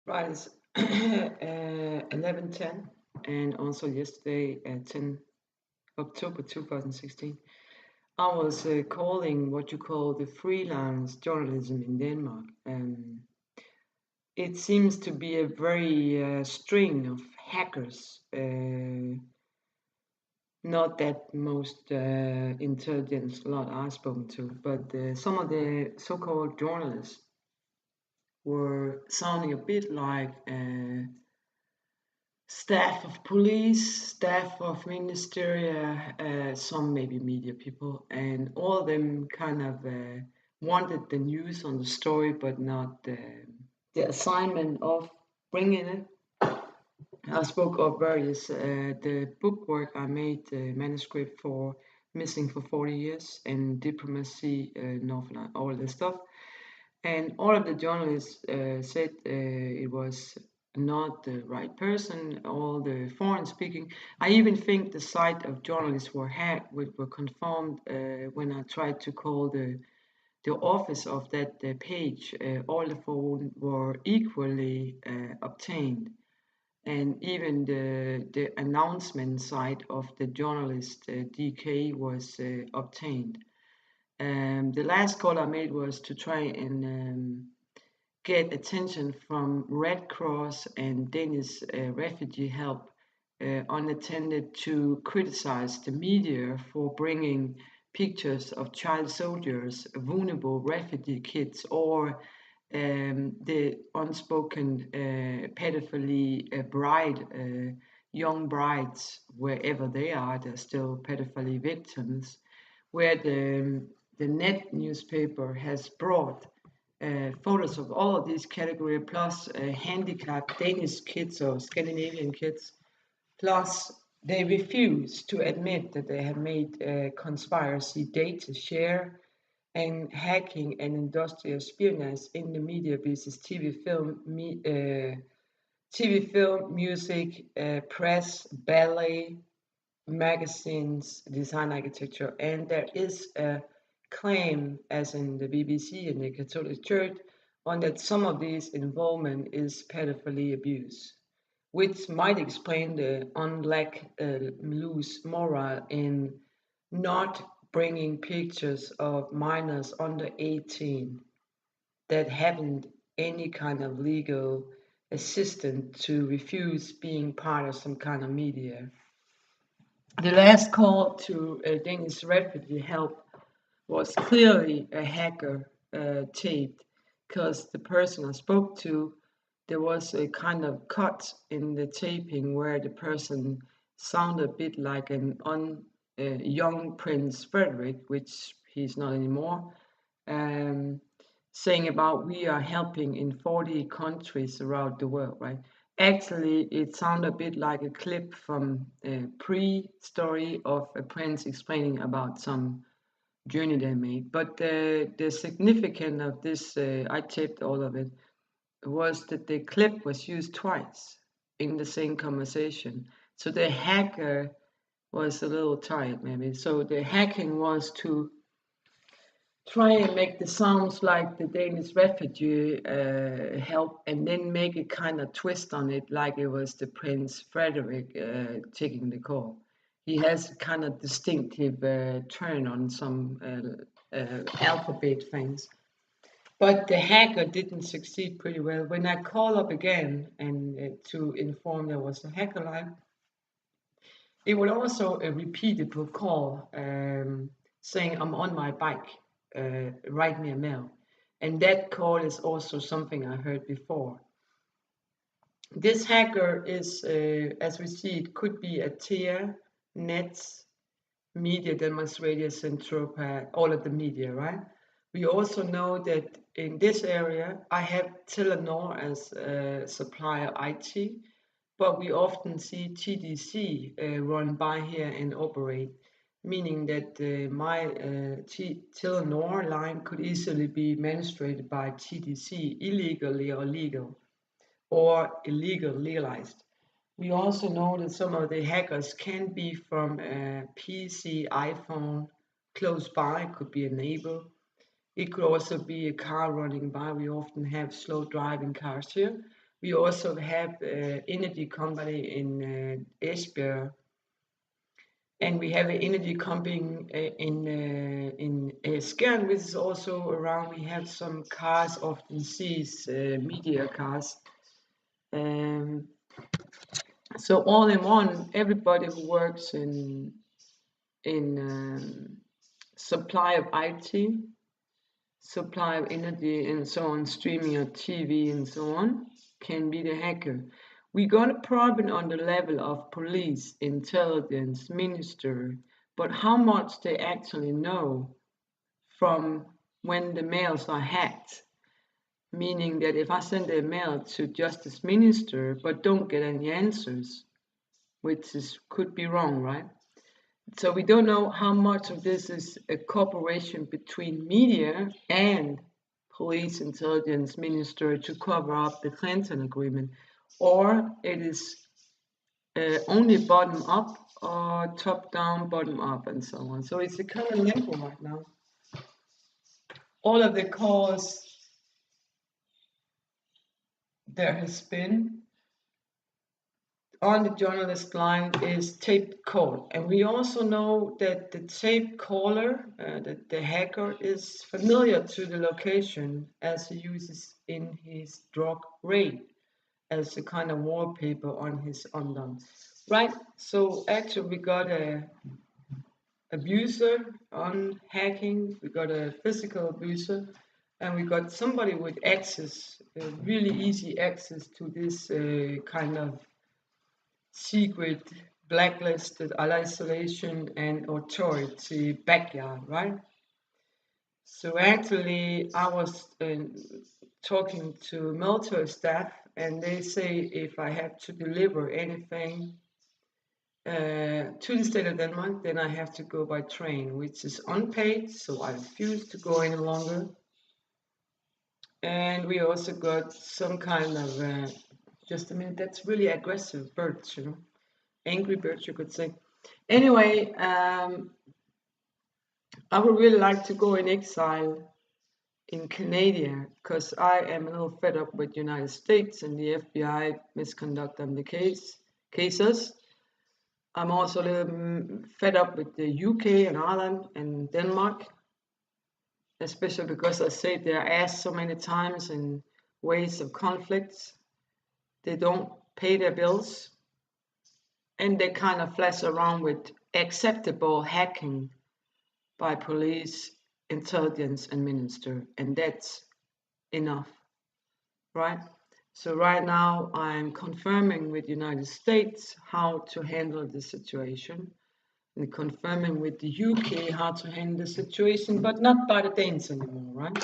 Right, it's 11:10, and also yesterday at 10 October 2016, I was calling what you call the freelance journalism in Denmark. It seems to be a very string of hackers, not that most intelligent lot I've spoken to, but some of the so-called journalists were sounding a bit like staff of police, staff of ministerial, some maybe media people, and all of them kind of wanted the news on the story, but not the assignment of bringing it. I spoke of various the book work I made, the manuscript for Missing for 40 Years and Diplomacy, novel, all this stuff. And all of the journalists said it was not the right person, all the foreign speaking. I even think the site of journalists were hacked, which were confirmed when I tried to call the office of that page. All the phone were equally obtained. And even the announcement site of the journalist DK was obtained. The last call I made was to try and get attention from Red Cross and Danish refugee help unattended to criticize the media for bringing pictures of child soldiers, vulnerable refugee kids, or the unspoken pedophily young brides, wherever they are, they're still pedophily victims, where the net newspaper has brought photos of all of these categories, plus handicapped Danish kids or Scandinavian kids, plus they refuse to admit that they have made conspiracy data share and hacking and industrial espionage in the media business, TV, film, music, press, ballet, magazines, design architecture, and there is a claim, as in the BBC and the Catholic Church, on that some of these involvement is pedophilia abuse, which might explain the unlack loose moral in not bringing pictures of minors under 18 that haven't any kind of legal assistance to refuse being part of some kind of media. The last call to Danish refugee help was clearly a hacker taped, because the person I spoke to, there was a kind of cut in the taping where the person sounded a bit like young Prince Frederick, which he's not anymore, um, saying about we are helping in 40 countries around the world, right? Actually, it sounded a bit like a clip from a pre-story of a prince explaining about some journey they made. But the significance of this, I taped all of it, was that the clip was used twice in the same conversation. So the hacker was a little tired, maybe. So the hacking was to try and make the sounds like the Danish refugee help, and then make a kind of twist on it, like it was the Prince Frederick taking the call. He has a kind of distinctive turn on some alphabet things. But the hacker didn't succeed pretty well. When I call up again and to inform there was a hacker line, it would also a repeatable call saying I'm on my bike, write me a mail. And that call is also something I heard before. This hacker is, as we see, it could be a tier, Nets, Media, Denmark's Radio Central, all of the media, right? We also know that in this area, I have Telenor as a supplier IT, but we often see TDC run by here and operate, meaning that my Telenor line could easily be administrated by TDC illegally or legal, or illegal legalized. We also know that some of the hackers can be from a PC, iPhone close by, it could be a neighbor. It could also be a car running by. We often have slow driving cars here. We also have energy company in Esbjerg, and we have an energy company in Skjern, which is also around. We have some cars, often sees media cars. So all in one, everybody who works in supply of IT, supply of energy, and so on, streaming of TV and so on, can be the hacker. We got a problem on the level of police, intelligence, minister, but how much they actually know from when the mails are hacked. Meaning that if I send a mail to justice minister but don't get any answers, which could be wrong, right? So we don't know how much of this is a cooperation between media and police intelligence minister to cover up the Clinton agreement, or it is only bottom up or top down, bottom up, and so on. So it's a kind of limbo right now. All of the calls there has been on the journalist line is taped call, and we also know that the taped caller, the hacker, is familiar to the location as he uses in his drug raid as a kind of wallpaper on his undone. Right. So actually, we got a abuser on hacking. We got a physical abuser, and we got somebody with access, really easy access to this kind of secret, blacklisted, isolation, and authority backyard, right? So actually, I was talking to military staff, and they say if I have to deliver anything to the state of Denmark, then I have to go by train, which is unpaid, so I refuse to go any longer. And we also got some kind of, just a minute, that's really aggressive birds, you know. Angry birds, you could say. Anyway, I would really like to go in exile in Canada because I am a little fed up with the United States and the FBI misconduct on the cases. I'm also a little fed up with the UK and Ireland and Denmark, especially because I say they're asked so many times in ways of conflicts. They don't pay their bills, and they kind of flash around with acceptable hacking by police, intelligence, and minister, and that's enough, right? So right now I'm confirming with the United States how to handle the situation, and confirming with the UK how to handle the situation, but not by the Danes anymore, right?